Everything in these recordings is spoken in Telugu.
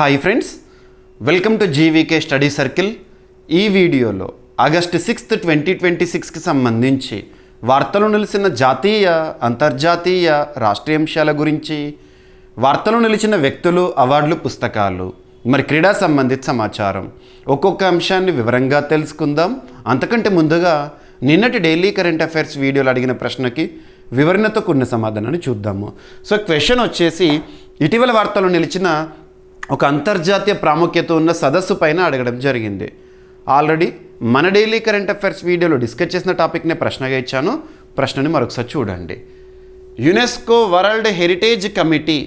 Hi friends, welcome to GVK study circle. ఈ వీడియోలో ఆగస్టు 6, 2026కి సంబంధించి వార్తలు నిలిచిన జాతీయ, అంతర్జాతీయ, రాష్ట్రీయ అంశాల గురించి, వార్తలు నిలిచిన వ్యక్తులు, అవార్డులు, పుస్తకాలు, మరి క్రీడా సంబంధిత సమాచారం ఒక్కొక్క అంశాన్ని వివరంగా తెలుసుకుందాం. అంతకంటే ముందుగా నిన్నటి డైలీ కరెంట్ అఫైర్స్ వీడియోలో అడిగిన ప్రశ్నకి వివరణతో కూడిన సమాధానాన్ని చూద్దాము. సో క్వశ్చన్ వచ్చేసి, ఇటీవల వార్తలు నిలిచిన ఒక అంతర్జాతీయ ప్రాముఖ్యత ఉన్న సదస్సు పైన అడగడం జరిగింది. ఆల్రెడీ మన డైలీ కరెంట్ అఫైర్స్ వీడియోలో డిస్కస్ చేసిన టాపిక్నే ప్రశ్నగా ఇచ్చాను. ప్రశ్నని మరొకసారి చూడండి. UNESCO world heritage committee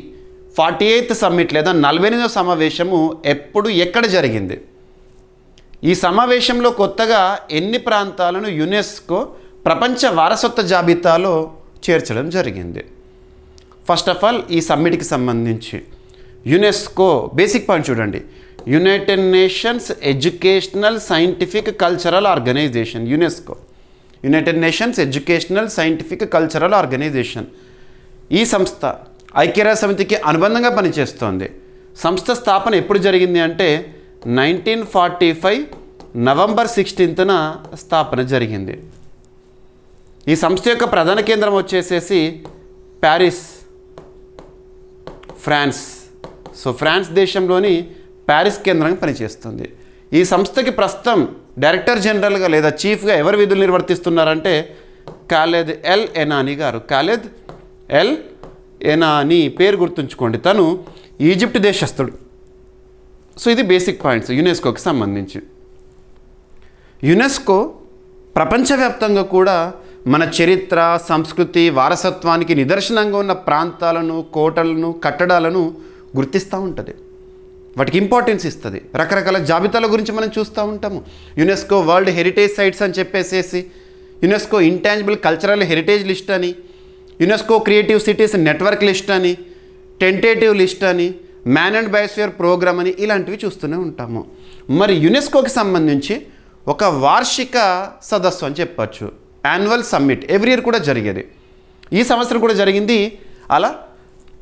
48th summit లేదా 48వ సమావేశము ఎప్పుడు, ఎక్కడ జరిగింది? ఈ సమావేశంలో కొత్తగా ఎన్ని ప్రాంతాలను యునెస్కో ప్రపంచ వారసత్వ జాబితాలో చేర్చడం జరిగింది? ఫస్ట్ ఆఫ్ ఆల్ ఈ సమ్మిట్కి సంబంధించి యునెస్కో బేసిక్ పాయింట్ చూడండి. United Nations Educational Scientific Cultural Organisation, UNESCO, United Nations Educational Scientific Cultural Organisation. ఈ సంస్థ ఐక్యరాజ్య సమితికి అనుబంధంగా పనిచేస్తోంది. సంస్థ స్థాపన ఎప్పుడు జరిగింది అంటే 1945 నవంబర్ 16న స్థాపన జరిగింది. ఈ సంస్థ యొక్క ప్రధాన కేంద్రం వచ్చేసేసి ప్యారిస్, ఫ్రాన్స్. సో ఫ్రాన్స్ దేశంలోని ప్యారిస్ కేంద్రంగా పనిచేస్తుంది. ఈ సంస్థకి ప్రస్తుతం డైరెక్టర్ జనరల్గా లేదా చీఫ్గా ఎవరు విధులు నిర్వర్తిస్తున్నారంటే ఖాలిద్ ఎల్ ఎనానీ గారు. ఖాలిద్ ఎల్ ఎనానీ పేరు గుర్తుంచుకోండి, తను ఈజిప్ట్ దేశస్థుడు. సో ఇది బేసిక్ పాయింట్స్ యునెస్కోకి సంబంధించి. యునెస్కో ప్రపంచవ్యాప్తంగా కూడా మన చరిత్ర, సంస్కృతి, వారసత్వానికి నిదర్శనంగా ఉన్న ప్రాంతాలను, కోటలను, కట్టడాలను గుర్తిస్తూ ఉంటుంది. వాటికి ఇంపార్టెన్స్ ఇస్తుంది. రకరకాల జాబితాల గురించి మనం చూస్తూ ఉంటాము. యునెస్కో వరల్డ్ హెరిటేజ్ సైట్స్ అని చెప్పేసేసి, UNESCO intangible cultural heritage list అని, UNESCO creative cities network list అని, టెంటేటివ్ లిస్ట్ అని, మ్యాన్ అండ్ బయోస్ఫియర్ ప్రోగ్రామ్ అని, ఇలాంటివి చూస్తూనే ఉంటాము. మరి యునెస్కోకి సంబంధించి ఒక వార్షిక సదస్సు అని చెప్పచ్చు, యాన్యువల్ సమ్మిట్ ఎవ్రీ ఇయర్ కూడా జరిగేది. ఈ సంవత్సరం కూడా జరిగింది. అలా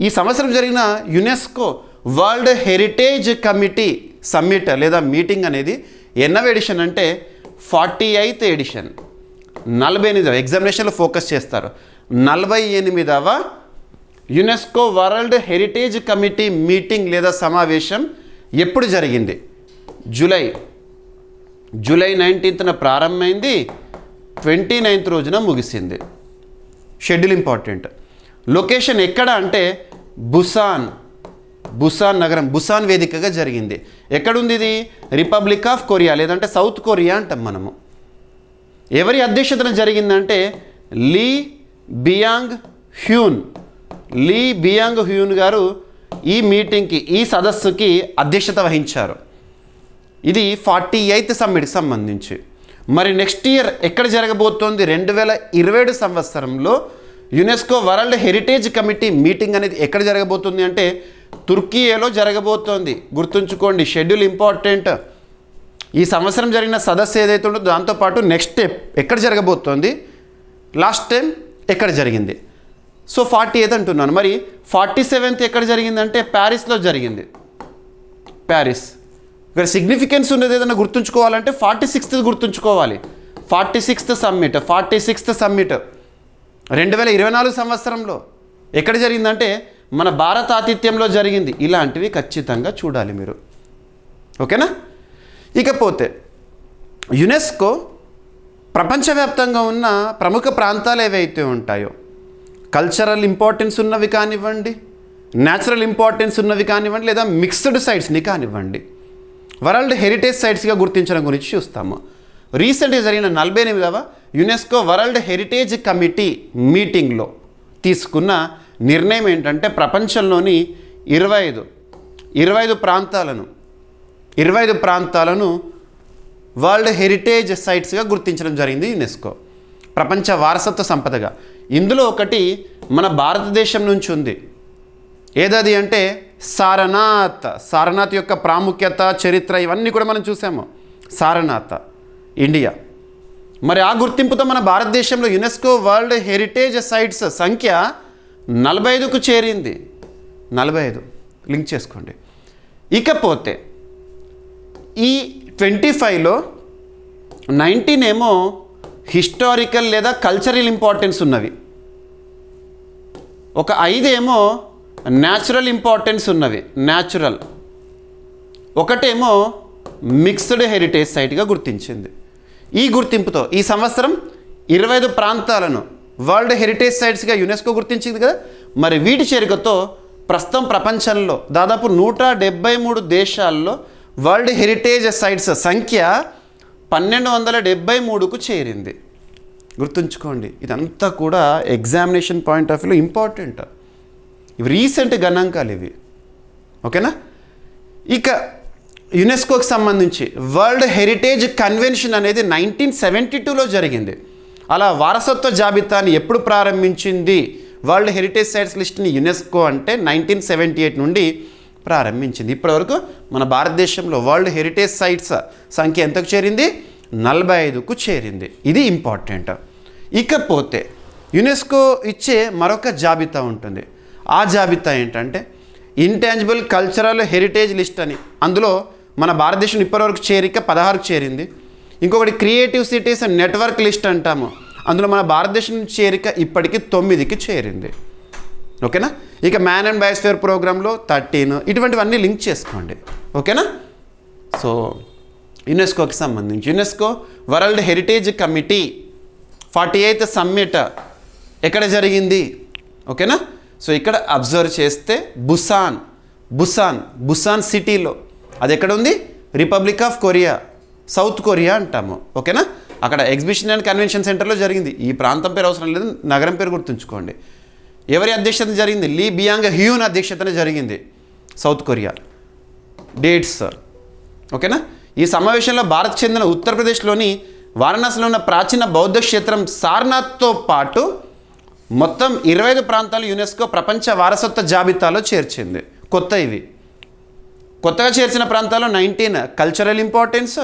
ఈ సంవత్సరం జరిగిన UNESCO world heritage committee summit లేదా మీటింగ్ అనేది ఎన్నవ ఎడిషన్ అంటే 48th ఎడిషన్. 48వ ఎగ్జామినేషన్లో ఫోకస్ చేస్తారు. 48వ UNESCO world heritage committee meeting లేదా సమావేశం ఎప్పుడు జరిగింది? జూలై 19th ప్రారంభమైంది, 29th రోజున ముగిసింది. Schedule important. లొకేషన్ ఎక్కడ అంటే బుసాన్ నగరం, బుసాన్ వేదికగా జరిగింది. ఎక్కడుంది ఇది? రిపబ్లిక్ ఆఫ్ కొరియా లేదంటే సౌత్ కొరియా అంటాం మనము. ఎవరి అధ్యక్షతన జరిగిందంటే లీ బియాంగ్ హ్యూన్ గారు ఈ మీటింగ్కి, ఈ సదస్సుకి అధ్యక్షత వహించారు. ఇది 48th సమ్మిట్కి సంబంధించి. మరి నెక్స్ట్ ఇయర్ ఎక్కడ జరగబోతోంది? 2027 సంవత్సరంలో UNESCO world heritage committee meeting అనేది ఎక్కడ జరగబోతుంది అంటే తుర్కియేలో జరగబోతోంది. గుర్తుంచుకోండి, షెడ్యూల్ ఇంపార్టెంట్. ఈ సంవత్సరం జరిగిన సదస్సు ఏదైతే ఉంటుందో దాంతోపాటు నెక్స్ట్ స్టెప్ ఎక్కడ జరగబోతోంది, లాస్ట్ టైం ఎక్కడ జరిగింది. సో 48th అంటున్నాను. మరి 47th ఎక్కడ జరిగిందంటే ప్యారిస్లో జరిగింది. ప్యారిస్. ఇక్కడ సిగ్నిఫికెన్స్ ఉన్నది ఏదైనా గుర్తుంచుకోవాలంటే 46th గుర్తుంచుకోవాలి. 46th సమ్మిట్ 2024 సంవత్సరంలో ఎక్కడ జరిగిందంటే మన భారత ఆతిథ్యంలో జరిగింది. ఇలాంటివి ఖచ్చితంగా చూడాలి మీరు, ఓకేనా? ఇకపోతే యునెస్కో ప్రపంచవ్యాప్తంగా ఉన్న ప్రముఖ ప్రాంతాలు ఏవైతే ఉంటాయో, కల్చరల్ ఇంపార్టెన్స్ ఉన్నవి కానివ్వండి, న్యాచురల్ ఇంపార్టెన్స్ ఉన్నవి కానివ్వండి, లేదా మిక్స్డ్ సైట్స్ని కానివ్వండి, వరల్డ్ హెరిటేజ్ సైట్స్గా గుర్తించడం గురించి చూస్తాము. రీసెంట్గా జరిగిన 48వ యునెస్కో వరల్డ్ హెరిటేజ్ కమిటీ మీటింగ్లో తీసుకున్న నిర్ణయం ఏంటంటే ప్రపంచంలోని 25 ప్రాంతాలను వరల్డ్ హెరిటేజ్ సైట్స్గా గుర్తించడం జరిగింది యునెస్కో, ప్రపంచ వారసత్వ సంపదగా. ఇందులో ఒకటి మన భారతదేశం నుంచి ఉంది. ఏదది అంటే సారనాథ్ యొక్క ప్రాముఖ్యత, చరిత్ర ఇవన్నీ కూడా మనం చూసాము. సారనాథ్, ఇండియా. మరి ఆ గుర్తింపుతో మన భారతదేశంలో యునెస్కో వరల్డ్ హెరిటేజ్ సైట్స్ సంఖ్య 45కు చేరింది. 45 లింక్ చేసుకోండి. ఇకపోతే ఈ 25లో 19 ఏమో హిస్టారికల్ లేదా కల్చరల్ ఇంపార్టెన్స్ ఉన్నవి, ఒక 5 ఏమో న్యాచురల్ ఇంపార్టెన్స్ ఉన్నవి, న్యాచురల్, ఒకటేమో మిక్స్డ్ హెరిటేజ్ సైట్గా గుర్తించింది. ఈ గుర్తింపుతో ఈ సంవత్సరం 25 ప్రాంతాలను వరల్డ్ హెరిటేజ్ సైట్స్గా యునెస్కో గుర్తించింది కదా. మరి వీటి చేరికతో ప్రస్తుతం ప్రపంచంలో దాదాపు 173 దేశాల్లో వరల్డ్ హెరిటేజ్ సైట్స్ సంఖ్య 1273కు చేరింది. గుర్తుంచుకోండి, ఇదంతా కూడా ఎగ్జామినేషన్ పాయింట్ ఆఫ్ వ్యూలో ఇంపార్టెంట్. ఇవి రీసెంట్ గణాంకాలు ఇవి, ఓకేనా. ఇక యునెస్కోకి సంబంధించి వరల్డ్ హెరిటేజ్ కన్వెన్షన్ అనేది 1972లో జరిగింది. అలా వారసత్వ జాబితాని ఎప్పుడు ప్రారంభించింది వరల్డ్ హెరిటేజ్ సైట్స్ లిస్ట్ని యునెస్కో అంటే 1978 నుండి ప్రారంభించింది. ఇప్పటివరకు మన భారతదేశంలో వరల్డ్ హెరిటేజ్ సైట్స్ సంఖ్య ఎంతకు చేరింది? 45కు చేరింది. ఇది ఇంపార్టెంట్. ఇకపోతే యునెస్కో ఇచ్చే మరొక జాబితా ఉంటుంది. ఆ జాబితా ఏంటంటే ఇంటాంజిబుల్ కల్చరల్ హెరిటేజ్ లిస్ట్ అని. అందులో మన భారతదేశం ఇప్పటివరకు చేరిక 16కు చేరింది. ఇంకొకటి క్రియేటివ్ సిటీస్ నెట్వర్క్ లిస్ట్ అంటాము. అందులో మన భారతదేశం చేరిక ఇప్పటికి 9కి చేరింది, ఓకేనా. ఇక మ్యాన్ అండ్ బయోస్ఫియర్ ప్రోగ్రాంలో 13, ఇటువంటివన్నీ లింక్ చేసుకోండి, ఓకేనా. సో యునెస్కోకి సంబంధించి UNESCO world heritage committee 48th summit ఎక్కడ జరిగింది, ఓకేనా. సో ఇక్కడ అబ్జర్వ్ చేస్తే బుసాన్ సిటీలో, అది ఎక్కడ ఉంది? Republic of Korea, south Korea అంటాము, ఓకేనా. అక్కడ ఎగ్జిబిషన్ అండ్ కన్వెన్షన్ సెంటర్లో జరిగింది. ఈ ప్రాంతం పేరు అవసరం లేదు, నగరం పేరు గుర్తుంచుకోండి. ఎవరి అధ్యక్షతన జరిగింది? లీ బియాంగ్ హ్యూన్ అధ్యక్షతన జరిగింది, సౌత్ కొరియా. డేట్స్, ఓకేనా. ఈ సమావేశంలో భారత్ చెందిన ఉత్తరప్రదేశ్లోని వారణాసిలో ఉన్న ప్రాచీన బౌద్ధ క్షేత్రం సారనాథ్తో పాటు మొత్తం 25 ప్రాంతాలు యునెస్కో ప్రపంచ వారసత్వ జాబితాలో చేర్చింది. కొత్తగా చేర్చిన ప్రాంతాల్లో 19 cultural importance,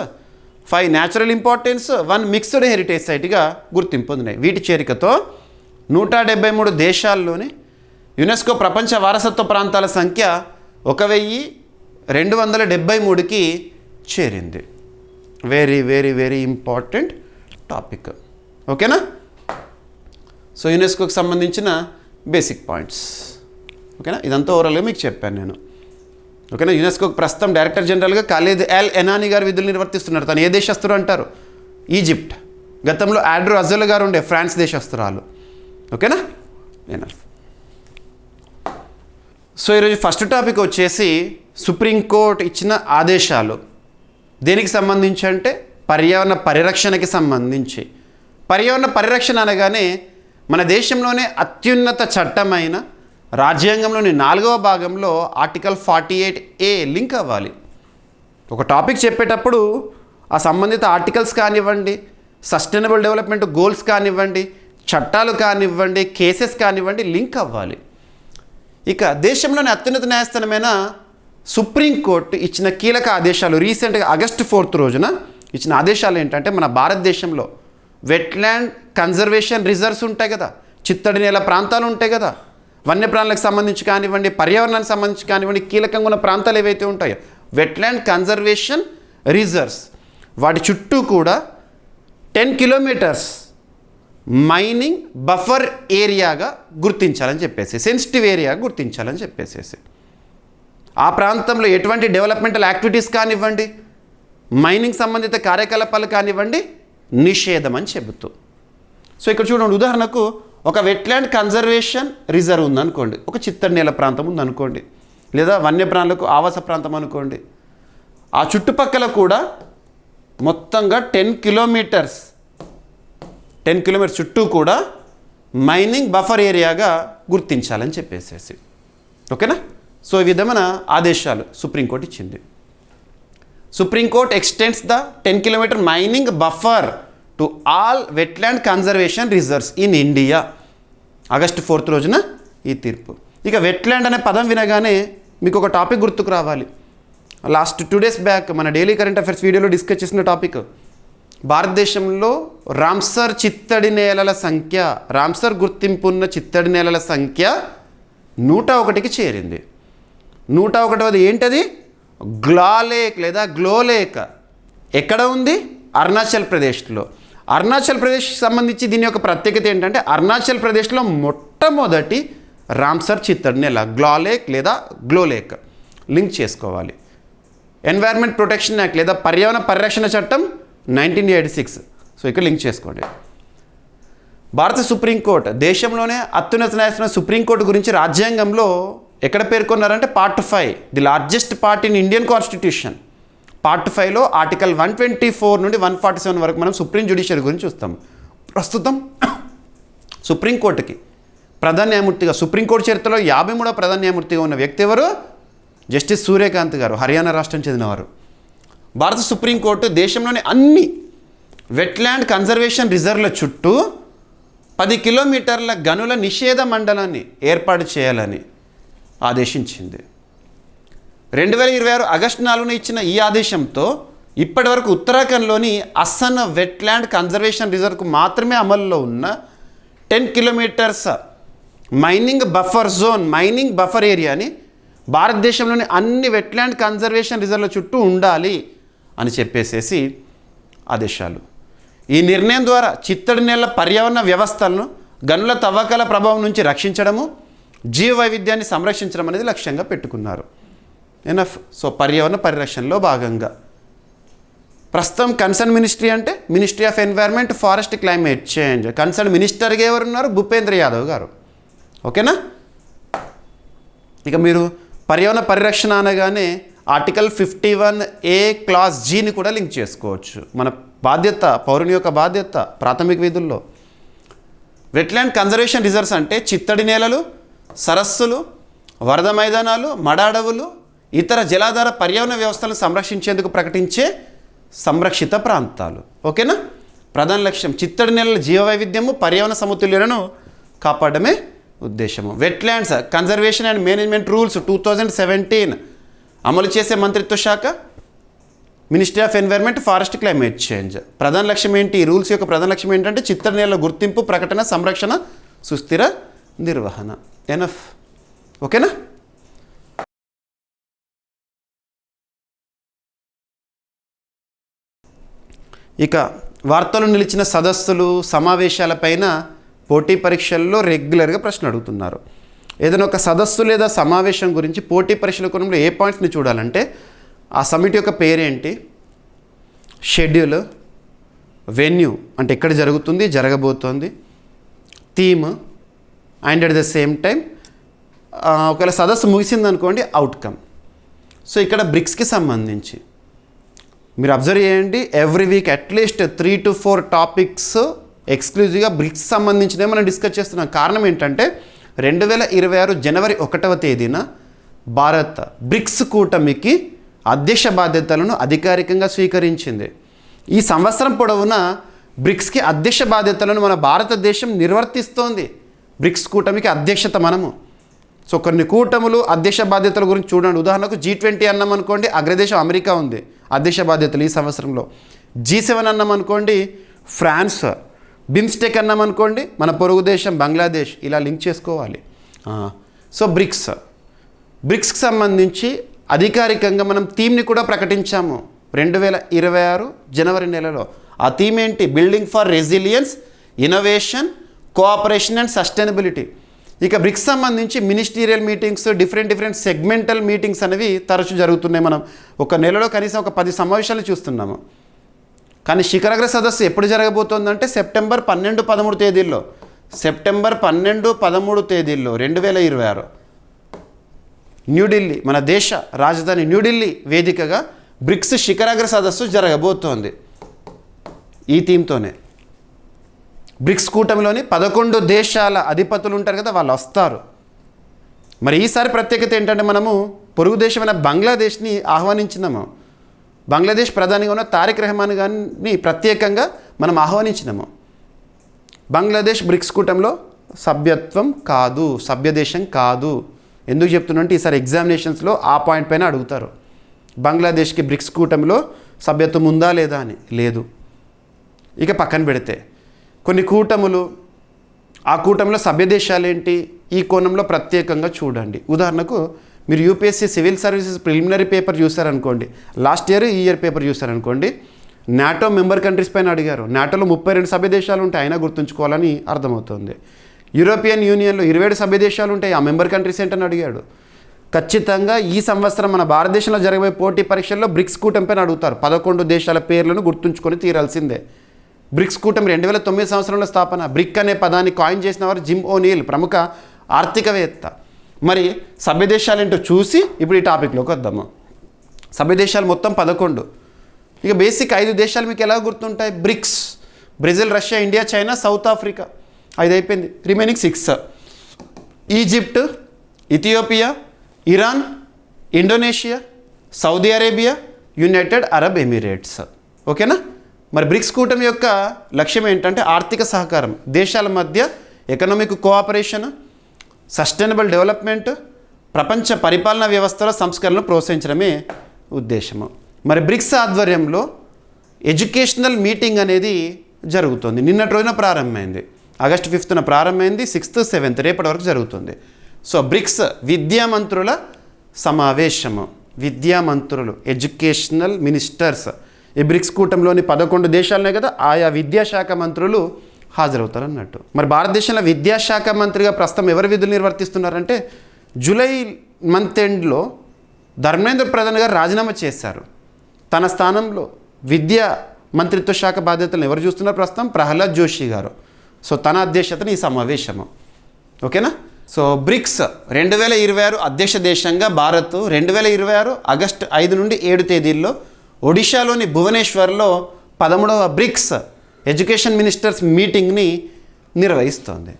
5 natural importance, 1 mixed heritage సైట్గా గుర్తింపు పొందినాయి. వీటి చేరికతో 173 దేశాల్లోని యునెస్కో ప్రపంచ వారసత్వ ప్రాంతాల సంఖ్య 1273కి చేరింది. Very very very important topic, ఓకేనా. సో యునెస్కోకి సంబంధించిన బేసిక్ పాయింట్స్, ఓకేనా. ఇదంతా ఓవరాల్గా మీకు చెప్పాను నేను, ఓకేనా. యునెస్కోకి ప్రస్తుతం డైరెక్టర్ జనరల్గా ఖాలిద్ ఎల్ ఎనానీ గారు విధులు నిర్వర్తిస్తున్నారు. తను ఏ దేశస్తుడు అంటారు? ఈజిప్ట్. గతంలో ఆడ్రూ అజల్ గారు ఉండే ఫ్రాన్స్ దేశస్తురాలు, ఓకేనా. సో ఈరోజు ఫస్ట్ టాపిక్ వచ్చేసి సుప్రీంకోర్టు ఇచ్చిన ఆదేశాలు. దేనికి సంబంధించి అంటే పర్యావరణ పరిరక్షణకి సంబంధించి. పర్యావరణ పరిరక్షణ అనగానే మన దేశంలోనే అత్యున్నత చట్టమైన రాజ్యాంగంలోని 4వ భాగంలో ఆర్టికల్ 48A లింక్ అవ్వాలి. ఒక టాపిక్ చెప్పేటప్పుడు ఆ సంబంధిత ఆర్టికల్స్ కానివ్వండి, సస్టైనబుల్ డెవలప్మెంట్ గోల్స్ కానివ్వండి, చట్టాలు కానివ్వండి, కేసెస్ కానివ్వండి, లింక్ అవ్వాలి. ఇక దేశంలోని అత్యున్నత న్యాయస్థానమైన సుప్రీంకోర్టు ఇచ్చిన కీలక ఆదేశాలు, రీసెంట్గా August 4th రోజున ఇచ్చిన ఆదేశాలు ఏంటంటే మన భారతదేశంలో వెట్లాండ్ కన్జర్వేషన్ రిజర్వ్స్ ఉంటాయి కదా, చిత్తడి నేల ప్రాంతాలు ఉంటాయి కదా, వన్యప్రాణులకు సంబంధించి కానివ్వండి, పర్యావరణానికి సంబంధించి కానివ్వండి, కీలకంగా ఉన్న ప్రాంతాలు ఏవైతే ఉంటాయో వెట్లాండ్ కన్జర్వేషన్ రిజర్వ్స్, వాటి చుట్టూ కూడా 10 కిలోమీటర్స్ మైనింగ్ బఫర్ ఏరియాగా గుర్తించాలని చెప్పేసి, సెన్సిటివ్ ఏరియాగా గుర్తించాలని చెప్పేసి, ఆ ప్రాంతంలో ఎటువంటి డెవలప్మెంటల్ యాక్టివిటీస్ కానివ్వండి, మైనింగ్ సంబంధిత కార్యకలాపాలు కానివ్వండి నిషేధం అని చెబుతూ. సో ఇక్కడ చూడండి, ఉదాహరణకు ఒక వెట్లాండ్ కన్జర్వేషన్ రిజర్వ్ ఉందనుకోండి, ఒక చిత్తడి నేల ప్రాంతం ఉందనుకోండి, లేదా వన్యప్రాణులకు ఆవాస ప్రాంతం అనుకోండి. ఆ చుట్టుపక్కల కూడా మొత్తంగా 10 కిలోమీటర్స్ చుట్టూ కూడా మైనింగ్ బఫర్ ఏరియాగా గుర్తించాలని చెప్పేసేసి, ఓకేనా. సో ఈ విధమైన ఆదేశాలు సుప్రీంకోర్టు ఇచ్చింది. Supreme court extends the 10 kilometre mining buffer to all wetland conservation reserves in India. August 4th రోజున ఈ తీర్పు. ఇక వెట్లాండ్ అనే పదం వినగానే మీకు ఒక టాపిక్ గుర్తుకు రావాలి. లాస్ట్ 2 days బ్యాక్ మన డైలీ కరెంట్ అఫైర్స్ వీడియోలో డిస్కస్ చేసిన టాపిక్, భారతదేశంలో రామ్సర్ చిత్తడి నేలల సంఖ్య, రామ్సర్ గుర్తింపు ఉన్న చిత్తడి నేలల సంఖ్య 101కి చేరింది. 101వది ఏంటది? గ్లాలేక్ లేదా గ్లోలేక్ ఎక్కడ ఉంది? అరుణాచల్ ప్రదేశ్లో. అరుణాచల్ ప్రదేశ్కి సంబంధించి దీని యొక్క ప్రత్యేకత ఏంటంటే అరుణాచల్ ప్రదేశ్లో మొట్టమొదటి రామ్సర్ చిత్తడి నేల గ్లాలేక్ లేదా గ్లోలేక్. లింక్ చేసుకోవాలి. ఎన్వైర్న్మెంట్ ప్రొటెక్షన్ యాక్ట్ లేదా పర్యావరణ పరిరక్షణ చట్టం 1986. సో ఇక్కడ లింక్ చేసుకోండి. భారత సుప్రీంకోర్టు దేశంలోనే అత్యున్నత న్యాయస్థానం సుప్రీంకోర్టు గురించి రాజ్యాంగంలో ఎక్కడ పేర్కొన్నారంటే part 5 the largest part in Indian constitution. Part 5లో ఆర్టికల్ 124 నుండి 147 వరకు మనం సుప్రీం జ్యుడిషియరీ గురించి చూస్తాం. ప్రస్తుతం సుప్రీంకోర్టుకి ప్రధాన న్యాయమూర్తిగా సుప్రీంకోర్టు చరిత్రలో 53వ ప్రధాన న్యాయమూర్తిగా ఉన్న వ్యక్తి ఎవరు? జస్టిస్ సూర్యకాంత్ గారు, హర్యానా రాష్ట్రం చెందినవారు. భారత సుప్రీంకోర్టు దేశంలోని అన్ని వెట్లాండ్ కన్జర్వేషన్ రిజర్వ్ల చుట్టూ 10 కిలోమీటర్ల గనుల నిషేధ మండలాన్ని ఏర్పాటు చేయాలని ఆదేశించింది. 2026 ఆగస్టు 4న ఇచ్చిన ఈ ఆదేశంతో ఇప్పటి వరకు ఉత్తరాఖండ్లోని అస్సన్ వెట్లాండ్ కన్జర్వేషన్ రిజర్వ్కు మాత్రమే అమల్లో ఉన్న 10 kilometres mining buffer zone, mining buffer ఏరియాని భారతదేశంలోని అన్ని వెట్లాండ్ కన్జర్వేషన్ రిజర్వ్ల చుట్టూ ఉండాలి అని చెప్పేసేసి ఆదేశాలు. ఈ నిర్ణయం ద్వారా చిత్తడి నేల పర్యావరణ వ్యవస్థలను గనుల తవ్వకాల ప్రభావం నుంచి రక్షించడము, జీవ వైవిధ్యాన్ని సంరక్షించడం అనేది లక్ష్యంగా పెట్టుకున్నారు. ఎనఫ్. సో పర్యావరణ పరిరక్షణలో భాగంగా ప్రస్తుతం కన్సర్న్ మినిస్ట్రీ అంటే ministry of environment, forest, climate change. Concern మినిస్టర్గా ఎవరున్నారు? భూపేంద్ర యాదవ్ గారు. ఓకేనా? ఇక మీరు పర్యావరణ పరిరక్షణ అనగానే ఆర్టికల్ 51A క్లాస్ Gని కూడా లింక్ చేసుకోవచ్చు. మన బాధ్యత, పౌరుని యొక్క బాధ్యత ప్రాథమిక విధుల్లో. వెట్లాండ్ కన్జర్వేషన్ రిజర్వ్స్ అంటే చిత్తడి నేలలు, సరస్సులు, వరద మైదానాలు, మడ అడవులు, ఇతర జలాధార పర్యావరణ వ్యవస్థలను సంరక్షించేందుకు ప్రకటించే సంరక్షిత ప్రాంతాలు. ఓకేనా? ప్రధాన లక్ష్యం చిత్తడి నేలల జీవ వైవిధ్యము, పర్యావరణ సమతుల్యతను కాపాడమే ఉద్దేశము. Wetlands conservation and management rules 2017 అమలు చేసే మంత్రిత్వ శాఖ ministry of environment, forest, climate change. ప్రధాన లక్ష్యం ఏంటి? ఈ రూల్స్ యొక్క ప్రధాన లక్ష్యం ఏంటంటే చిత్తడి నేలల గుర్తింపు, ప్రకటన, సంరక్షణ, సుస్థిర నిర్వహణ. ఎనఫ్. ఓకేనా? ఇక వార్తలు నిలిచిన సదస్సులు, సమావేశాలపైన పోటీ పరీక్షల్లో రెగ్యులర్గా ప్రశ్న అడుగుతున్నారు. ఏదైనా ఒక సదస్సు లేదా సమావేశం గురించి పోటీ పరీక్షల కోణంలో ఏ పాయింట్స్ని చూడాలంటే ఆ సమిట్ యొక్క పేరేంటి, షెడ్యూల్, వెన్యూ అంటే ఎక్కడ జరుగుతుంది, జరగబోతోంది, theme, and at the same time ఒకవేళ సదస్సు ముగిసిందనుకోండి అవుట్కమ్. సో ఇక్కడ బ్రిక్స్కి సంబంధించి మీరు అబ్జర్వ్ చేయండి, every week at least 3 to 4 topics ఎక్స్క్లూజివ్గా బ్రిక్స్ సంబంధించినవి మనం డిస్కస్ చేస్తున్నాం. కారణం ఏంటంటే 2026 జనవరి 1వ తేదీన భారత్ బ్రిక్స్ కూటమికి అధ్యక్ష బాధ్యతలను అధికారికంగా స్వీకరించింది. ఈ సంవత్సరం పొడవునా బ్రిక్స్కి అధ్యక్ష బాధ్యతలను మన భారతదేశం నిర్వర్తిస్తోంది. బ్రిక్స్ కూటమికి అధ్యక్షత మనము. సో కొన్ని కూటములు అధ్యక్ష బాధ్యతల గురించి చూడండి. ఉదాహరణకు G20 అన్నాం అనుకోండి, అగ్రదేశం అమెరికా ఉంది అధ్యక్ష బాధ్యతలు ఈ సంవత్సరంలో. G7 అన్నాం అనుకోండి, ఫ్రాన్స్. బిమ్స్టెక్ అన్నాం అనుకోండి, మన పొరుగు దేశం బంగ్లాదేశ్. ఇలా లింక్ చేసుకోవాలి. సో బ్రిక్స్కి సంబంధించి అధికారికంగా మనం థీమ్ని కూడా ప్రకటించాము 2026 జనవరి నెలలో. ఆ థీమ్ ఏంటి? Building for resilience, innovation, cooperation and sustainability. ఇక బ్రిక్స్ సంబంధించి ministerial meetings, different segmental meetings అనేవి తరచూ జరుగుతున్నాయి. మనం ఒక నెలలో కనీసం ఒక 10 సమావేశాలు చూస్తున్నాము. కానీ శిఖరాగ్ర సదస్సు ఎప్పుడు జరగబోతోందంటే సెప్టెంబర్ 12-13 తేదీల్లో. సెప్టెంబర్ 12-13 తేదీల్లో 2026 న్యూఢిల్లీ, మన దేశ రాజధాని న్యూఢిల్లీ వేదికగా బ్రిక్స్ శిఖరాగ్ర సదస్సు జరగబోతోంది. ఈ థీమ్తోనే బ్రిక్స్ కూటమిలోని 11 దేశాల అధిపతులు ఉంటారు కదా, వాళ్ళు వస్తారు. మరి ఈసారి ప్రత్యేకత ఏంటంటే మనము పొరుగు దేశమైన బంగ్లాదేశ్ని ఆహ్వానించినాము. బంగ్లాదేశ్ ప్రధానిగా ఉన్న తారిక్ రెహమాన్ గారిని ప్రత్యేకంగా మనం ఆహ్వానించినాము. బంగ్లాదేశ్ బ్రిక్స్ కూటమిలో సభ్యత్వం కాదు, సభ్యదేశం కాదు. ఎందుకు చెప్తున్నంటే ఈసారి ఎగ్జామినేషన్స్లో ఆ పాయింట్ పైన అడుగుతారు. బంగ్లాదేశ్కి బ్రిక్స్ కూటమిలో సభ్యత్వం ఉందా లేదా అని. లేదు. ఇక పక్కన పెడితే కొన్ని కూటములు, ఆ కూటమిలో సభ్యదేశాలు ఏంటి, ఈ కోణంలో ప్రత్యేకంగా చూడండి. ఉదాహరణకు మీరు UPSC civil services preliminary paper చూసారనుకోండి, లాస్ట్ ఇయర్ ఈ ఇయర్ పేపర్ చూసారనుకోండి, నాటో మెంబర్ కంట్రీస్ పైన అడిగారు. నాటోలో 32 సభ్య దేశాలు ఉంటాయి, అయినా గుర్తుంచుకోవాలని అర్థమవుతుంది. యూరోపియన్ యూనియన్లో 27 సభ్య దేశాలు ఉంటాయి, ఆ మెంబర్ కంట్రీస్ ఏంటని అడిగాడు. ఖచ్చితంగా ఈ సంవత్సరం మన భారతదేశంలో జరగబోయే పోటీ పరీక్షల్లో బ్రిక్స్ కూటమి పైన అడుగుతారు. 11 దేశాల పేర్లను గుర్తుంచుకొని తీరాల్సిందే. బ్రిక్స్ కూటమి 2009 సంవత్సరంలో స్థాపన. బ్రిక్ అనే పదాన్ని కాయిన్ చేసిన వారు జిమ్ ఓనీల్, ప్రముఖ ఆర్థికవేత్త. మరి సభ్య దేశాలు ఏంటో చూసి ఇప్పుడు ఈ టాపిక్లోకి వద్దాము. సభ్య దేశాలు మొత్తం 11. ఇక బేసిక్ 5 దేశాలు మీకు ఎలా గుర్తుంటాయి? BRICS: Brazil, Russia, India, China, South Africa. 5 అయిపోయింది. Remaining 6: Egypt, Ethiopia, Iran, Indonesia, Saudi Arabia, United Arab Emirates. ఓకేనా? మరి బ్రిక్స్ కూటమి యొక్క లక్ష్యం ఏంటంటే ఆర్థిక సహకారం, దేశాల మధ్య ఎకనామిక్ కోఆపరేషన్, సస్టైనబుల్ డెవలప్మెంట్, ప్రపంచ పరిపాలనా వ్యవస్థల సంస్కరణను ప్రోత్సహించడమే ఉద్దేశము. మరి బ్రిక్స్ ఆధ్వర్యంలో ఎడ్యుకేషనల్ మీటింగ్ అనేది జరుగుతుంది. నిన్నటి రోజున ప్రారంభమైంది, ఆగస్టు 5న ప్రారంభమైంది, 6th 7th రేపటి వరకు జరుగుతుంది. సో బ్రిక్స్ విద్యామంత్రుల సమావేశము. విద్యామంత్రులు, ఎడ్యుకేషనల్ మినిస్టర్స్. ఈ బ్రిక్స్ కూటమిలోని 11 దేశాలనే కదా, ఆయా విద్యాశాఖ మంత్రులు హాజరవుతారు అన్నట్టు. మరి భారతదేశంలో విద్యాశాఖ మంత్రిగా ప్రస్తుతం ఎవరు విధులు నిర్వర్తిస్తున్నారంటే, జూలై మంత్ ఎండ్లో ధర్మేంద్ర ప్రధాన్ గారు రాజీనామా చేశారు. తన స్థానంలో విద్యా మంత్రిత్వ శాఖ బాధ్యతలను ఎవరు చూస్తున్నారు ప్రస్తుతం? ప్రహ్లాద్ జోషి గారు. సో తన అధ్యక్షతన ఈ సమావేశము. ఓకేనా? సో బ్రిక్స్ 2026 అధ్యక్ష దేశంగా భారత్ 2026 ఆగస్టు 5 నుండి 7 తేదీల్లో ఒడిశాలోని భువనేశ్వర్లో 13వ బ్రిక్స్ ఎడ్యుకేషన్ మినిస్టర్స్ మీటింగ్ని నిర్వహిస్తోంది.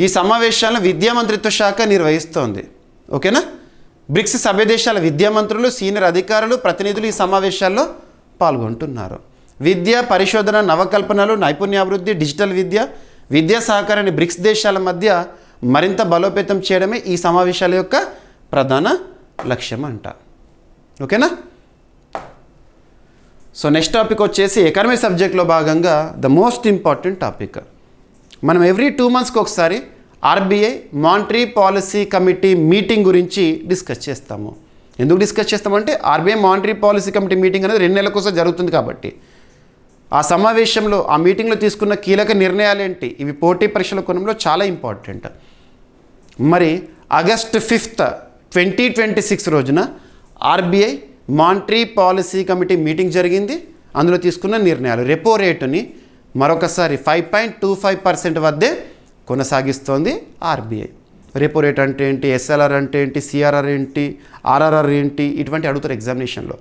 ఈ సమావేశాలను విద్యా మంత్రిత్వ శాఖ నిర్వహిస్తోంది. ఓకేనా? బ్రిక్స్ సభ్య దేశాల విద్యామంత్రులు, సీనియర్ అధికారులు, ప్రతినిధులు ఈ సమావేశాల్లో పాల్గొంటున్నారు. విద్య, పరిశోధన, నవకల్పనలు, నైపుణ్యాభివృద్ధి, డిజిటల్ విద్య, విద్యా సహకారాన్ని బ్రిక్స్ దేశాల మధ్య మరింత బలోపేతం చేయడమే ఈ సమావేశాల యొక్క ప్రధాన లక్ష్యం అంట. ఓకేనా? సో నెక్స్ట్ టాపిక్ వచ్చేసి ఎకనమీ సబ్జెక్ట్లో భాగంగా ద మోస్ట్ ఇంపార్టెంట్ టాపిక్. మనం ఎవ్రీ 2 monthsకి ఒకసారి RBI monetary policy committee meeting గురించి డిస్కస్ చేస్తాము. ఎందుకు డిస్కస్ చేస్తామంటే RBI monetary policy committee meeting అనేది 2 నెలలకోసారి జరుగుతుంది కాబట్టి ఆ సమావేశంలో, ఆ మీటింగ్లో తీసుకున్న కీలక నిర్ణయాలు ఏంటి, ఇవి పోటీ పరీక్షల కోణంలో చాలా ఇంపార్టెంట్. మరి ఆగస్టు 5th 2026 రోజున RBI monetary policy committee meeting జరిగింది. అందులో తీసుకున్న నిర్ణయాలు, రెపో రేటుని మరొకసారి 5.25% వద్దే కొనసాగిస్తోంది ఆర్బీఐ. రెపో రేట్ అంటే ఏంటి, ఎస్ఎల్ఆర్ అంటే ఏంటి, సిఆర్ఆర్ ఏంటి, ఆర్ఆర్ఆర్ ఏంటి, ఇటువంటి అడుగుతారు ఎగ్జామినేషన్లో.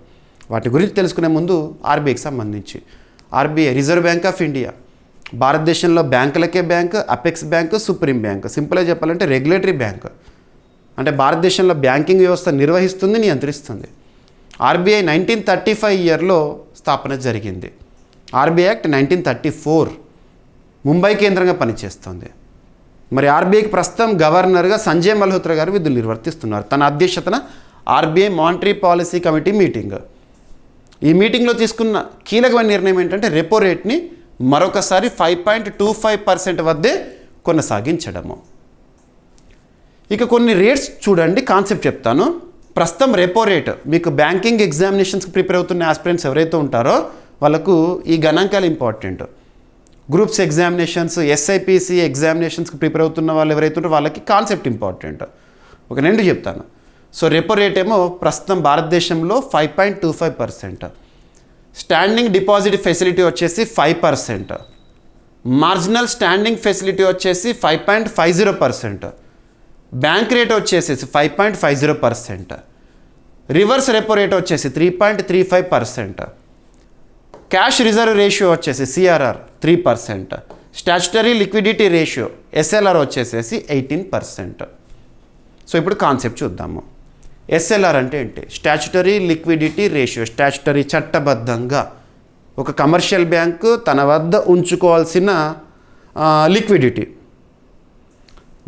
వాటి గురించి తెలుసుకునే ముందు ఆర్బీఐకి సంబంధించి, RBI reserve bank of India, భారతదేశంలో బ్యాంకులకే bank, apex bank, supreme bank. సింపుల్గా చెప్పాలంటే రెగ్యులేటరీ బ్యాంక్. అంటే భారతదేశంలో బ్యాంకింగ్ వ్యవస్థ నిర్వహిస్తుంది, నియంత్రిస్తుంది. ఆర్బీఐ 1935 ఇయర్లో స్థాపన జరిగింది. ఆర్బీఐ యాక్ట్ 1934 ముంబై కేంద్రంగా పనిచేస్తుంది. మరి ఆర్బీఐకి ప్రస్తుతం గవర్నర్గా సంజయ్ మల్హోత్రా గారు విధులు నిర్వర్తిస్తున్నారు. తన అధ్యక్షతన RBI monetary policy committee meeting. ఈ మీటింగ్లో తీసుకున్న కీలకమైన నిర్ణయం ఏంటంటే రెపో రేట్ని మరొకసారి 5.25% వద్దే కొనసాగించడము. ఇక కొన్ని రేట్స్ చూడండి, కాన్సెప్ట్ చెప్తాను. ప్రస్తుతం రెపో రేట్ మీకు బ్యాంకింగ్ ఎగ్జామినేషన్స్కి ప్రిపేర్ అవుతున్న ఆస్పిరెంట్స్ ఎవరైతే ఉంటారో వాళ్ళకు ఈ గణాంకాలు ఇంపార్టెంట్. గ్రూప్స్ ఎగ్జామినేషన్స్, ఎస్ఐపిసి ఎగ్జామినేషన్స్కి ప్రిపేర్ అవుతున్న వాళ్ళు ఎవరైతే ఉంటారో వాళ్ళకి కాన్సెప్ట్ ఇంపార్టెంట్. ఒక 2 చెప్తాను. సో రెపో రేట్ ఏమో ప్రస్తుతం భారతదేశంలో 5.25%, స్టాండింగ్ డిపాజిట్ ఫెసిలిటీ వచ్చేసి 5%, మార్జినల్ స్టాండింగ్ ఫెసిలిటీ వచ్చేసి 5.50%, బ్యాంక్ రేట్ వచ్చేసి 5.50%, రివర్స్ రెపో రేట్ వచ్చేసి 3.35%, క్యాష్ రిజర్వ్ రేషియో వచ్చేసి CRR 3%, statutory liquidity ratio SLR వచ్చేసేసి 18%. సో ఇప్పుడు కాన్సెప్ట్ చూద్దాము. ఎస్ఎల్ఆర్ అంటే ఏంటి? Statutory liquidity ratio. స్టాచ్యుటరీ చట్టబద్ధంగా ఒక కమర్షియల్ బ్యాంకు తన వద్ద ఉంచుకోవాల్సిన liquidity,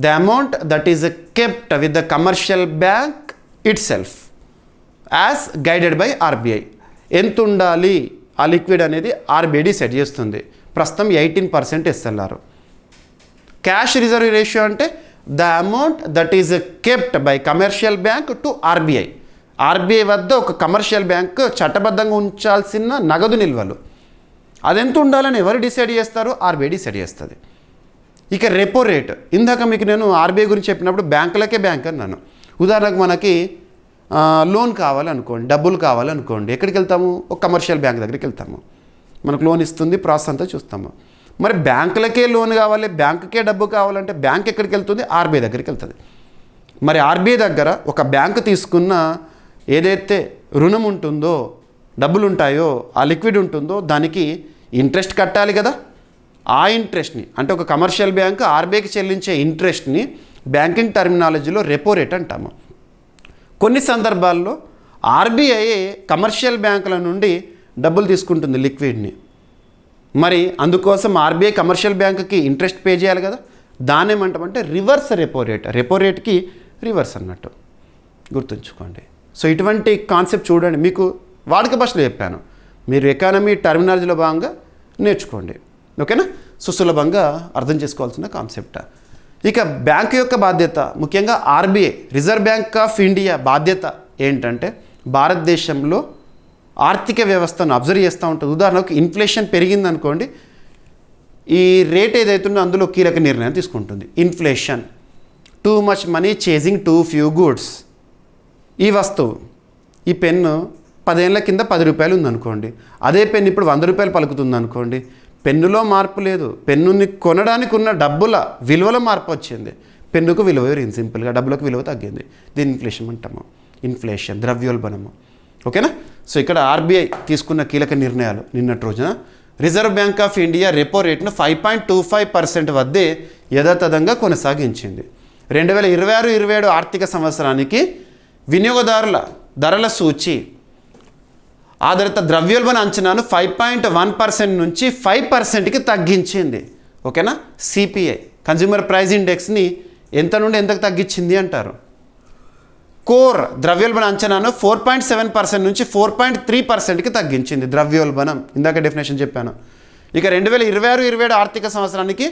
the amount that is kept with the commercial bank itself as guided by RBI. ఎంత ఉండాలి ఆ లిక్విడ్ అనేది ఆర్బీఐ డిసైడ్ చేస్తుంది. ప్రస్తుతం 18% ఎస్ఎల్ఆర్. క్యాష్ రిజర్వ్ రేషియో అంటే the amount that is kept by commercial bank to RBI. RBI వద్ద ఒక కమర్షియల్ బ్యాంక్ చట్టబద్ధంగా ఉంచాల్సిన నగదు నిల్వలు అదెంత ఉండాలని ఎవరు డిసైడ్ చేస్తారు? ఆర్బీఐ డిసైడ్ చేస్తుంది. ఇక రెపో రేట్, ఇందాక మీకు నేను ఆర్బీఐ గురించి చెప్పినప్పుడు బ్యాంకులకే బ్యాంక్ అన్నాను. ఉదాహరణకు మనకి లోన్ కావాలనుకోండి, డబ్బులు కావాలనుకోండి, ఎక్కడికి వెళ్తాము? ఒక కమర్షియల్ బ్యాంక్ దగ్గరికి వెళ్తాము. మనకు లోన్ ఇస్తుంది, ప్రాసెస్ అంతా చూస్తాము. మరి బ్యాంకులకే లోన్ కావాలి, బ్యాంకుకే డబ్బు కావాలంటే బ్యాంక్ ఎక్కడికి వెళ్తుంది? ఆర్బీఐ దగ్గరికి వెళ్తుంది. మరి ఆర్బీఐ దగ్గర ఒక బ్యాంకు తీసుకున్న ఏదైతే రుణం ఉంటుందో, డబ్బులు ఉంటాయో, ఆ లిక్విడ్ ఉంటుందో దానికి ఇంట్రెస్ట్ కట్టాలి కదా. ఆ ఇంట్రెస్ట్ని అంటే ఒక కమర్షియల్ బ్యాంక్ ఆర్బీఐకి చెల్లించే ఇంట్రెస్ట్ని బ్యాంకింగ్ టర్మినాలజీలో రెపో రేట్ అంటాము. కొన్ని సందర్భాల్లో ఆర్బీఐ కమర్షియల్ బ్యాంకుల నుండి డబ్బులు తీసుకుంటుంది లిక్విడ్ని. మరి అందుకోసం ఆర్బీఐ కమర్షియల్ బ్యాంకుకి ఇంట్రెస్ట్ పే చేయాలి కదా. దాన్ని ఏమంటామంటే రివర్స్ రెపో రేట్. రెపో రేట్కి రివర్స్ అన్నట్టు గుర్తుంచుకోండి. సో ఇటువంటి కాన్సెప్ట్ చూడండి, మీకు వాడుక భాషలో చెప్పాను, మీరు ఎకానమీ టర్మినాలజీలో భాగంగా నేర్చుకోండి. ఓకేనా? సులభంగా అర్థం చేసుకోవాల్సిన కాన్సెప్ట్. ఇక బ్యాంకు యొక్క బాధ్యత, ముఖ్యంగా RBI reserve bank of India బాధ్యత ఏంటంటే భారతదేశంలో ఆర్థిక వ్యవస్థను అబ్జర్వ్ చేస్తూ ఉంటుంది. ఉదాహరణకు ఇన్ఫ్లేషన్ పెరిగిందనుకోండి, ఈ రేట్ ఏదైతుందో అందులో కీలక నిర్ణయం తీసుకుంటుంది. Inflation, too much money chasing two few goods. ఈ వస్తువు, ఈ పెన్ను 10 ఏళ్ల కింద 10 రూపాయలు ఉందనుకోండి, అదే పెన్ను ఇప్పుడు 100 రూపాయలు పలుకుతుంది అనుకోండి. పెన్నులో మార్పు లేదు, పెన్నుని కొనడానికి ఉన్న డబ్బుల విలువలో మార్పు వచ్చింది. పెన్నుకు విలువ పెరిగింది, సింపుల్గా డబ్బులకు విలువ తగ్గింది. దీన్ని ఇన్ఫ్లేషన్ అంటాము. ఇన్ఫ్లేషన్, ద్రవ్యోల్బణము. ఓకేనా? సో ఇక్కడ ఆర్బీఐ తీసుకున్న కీలక నిర్ణయాలు. నిన్నటి రోజున reserve bank of India repo రేట్ను 5.25% వద్దే యథాతథంగా కొనసాగించింది. 2026-27 ఆర్థిక సంవత్సరానికి వినియోగదారుల ధరల సూచి ఆధారిత ద్రవ్యోల్బణ అంచనాను 5.1% నుంచి 5%కి తగ్గించింది. ఓకేనా? సిపిఐ కన్జ్యూమర్ ప్రైస్ ఇండెక్స్ని ఎంత నుండి ఎంతకు తగ్గించింది అంటారు. కోర్ ద్రవ్యోల్బణ అంచనాను 4.7% నుంచి 4.3%కి తగ్గించింది ద్రవ్యోల్బణం. ఇందాక డెఫినేషన్ చెప్పాను. ఇక 2026-27 ఆర్థిక సంవత్సరానికి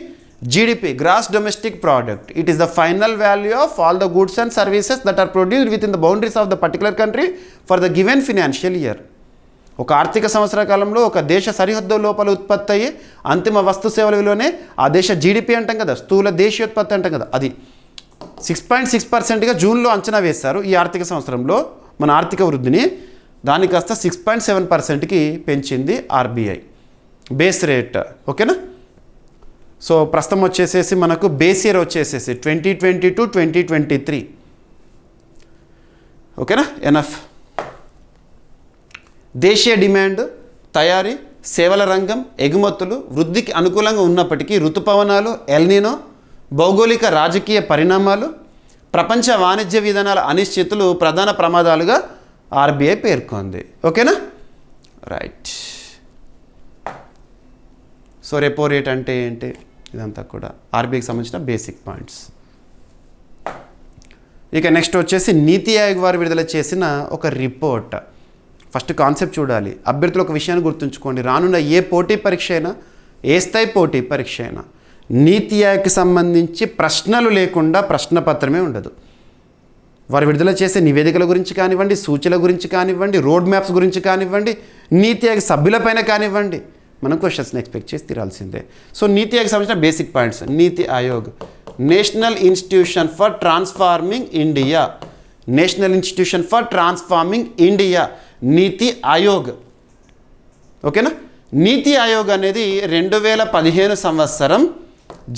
GDP, gross domestic product, it is the final value of all the goods and services that are produced within the boundaries of the particular country for the given financial year. ఒక ఆర్థిక సంవత్సర కాలంలో ఒక దేశ సరిహద్దు లోపల ఉత్పత్తి అయ్యే అంతిమ వస్తు సేవల విలువనే ఆ దేశ జీడిపి అంటాం కదా, స్థూల దేశీయోత్పత్తి అంటాం కదా. అది 6.6%గా జూన్లో అంచనా వేశారు. ఈ ఆర్థిక సంవత్సరంలో మన ఆర్థిక వృద్ధిని దాని కాస్త 6.7%కి పెంచింది ఆర్బీఐ బేస్ రేట్. ఓకేనా? సో ప్రస్తుతం వచ్చేసేసి మనకు బేస్ ఇయర్ వచ్చేసేసి 2022-2023. ఓకేనా? ఎనఫ్. దేశీయ డిమాండ్, తయారీ, సేవల రంగం, ఎగుమతులు వృద్ధికి అనుకూలంగా ఉన్నప్పటికీ ఋతుపవనాలు, ఎల్నినో, భౌగోళిక రాజకీయ పరిణామాలు, ప్రపంచ వాణిజ్య విధానాల అనిశ్చితులు ప్రధాన ప్రమాదాలుగా ఆర్బీఐ పేర్కొంది. ఓకేనా? రైట్. సో రెపో రేట్ అంటే ఏంటి, ఇదంతా కూడా ఆర్బీఐకి సంబంధించిన బేసిక్ పాయింట్స్. ఇక నెక్స్ట్ వచ్చేసి నీతి ఆయోగ్ వారు విడుదల చేసిన ఒక రిపోర్ట్. ఫస్ట్ కాన్సెప్ట్ చూడాలి. అభ్యర్థులు ఒక విషయాన్ని గుర్తుంచుకోండి, రానున్న ఏ పోటీ పరీక్ష అయినా, ఏ స్థాయి పోటీ పరీక్ష అయినా నీతి ఆయోగ్కి సంబంధించి ప్రశ్నలు లేకుండా ప్రశ్నపత్రమే ఉండదు. వారు విడుదల చేసే నివేదికల గురించి కానివ్వండి, సూచనల గురించి కానివ్వండి, రోడ్ మ్యాప్స్ గురించి కానివ్వండి, నీతి ఆయోగ్ సభ్యులపైన కానివ్వండి, మనం క్వశ్చన్స్ని ఎక్స్పెక్ట్ చేసి తీరాల్సిందే. సో నీతి ఆయోగ్ సంబంధించిన basic points. NITI Aayog, national institution for transforming India. National institution for transforming India, నీతి ఆయోగ్. ఓకేనా? నీతి ఆయోగ్ అనేది 2015 సంవత్సరం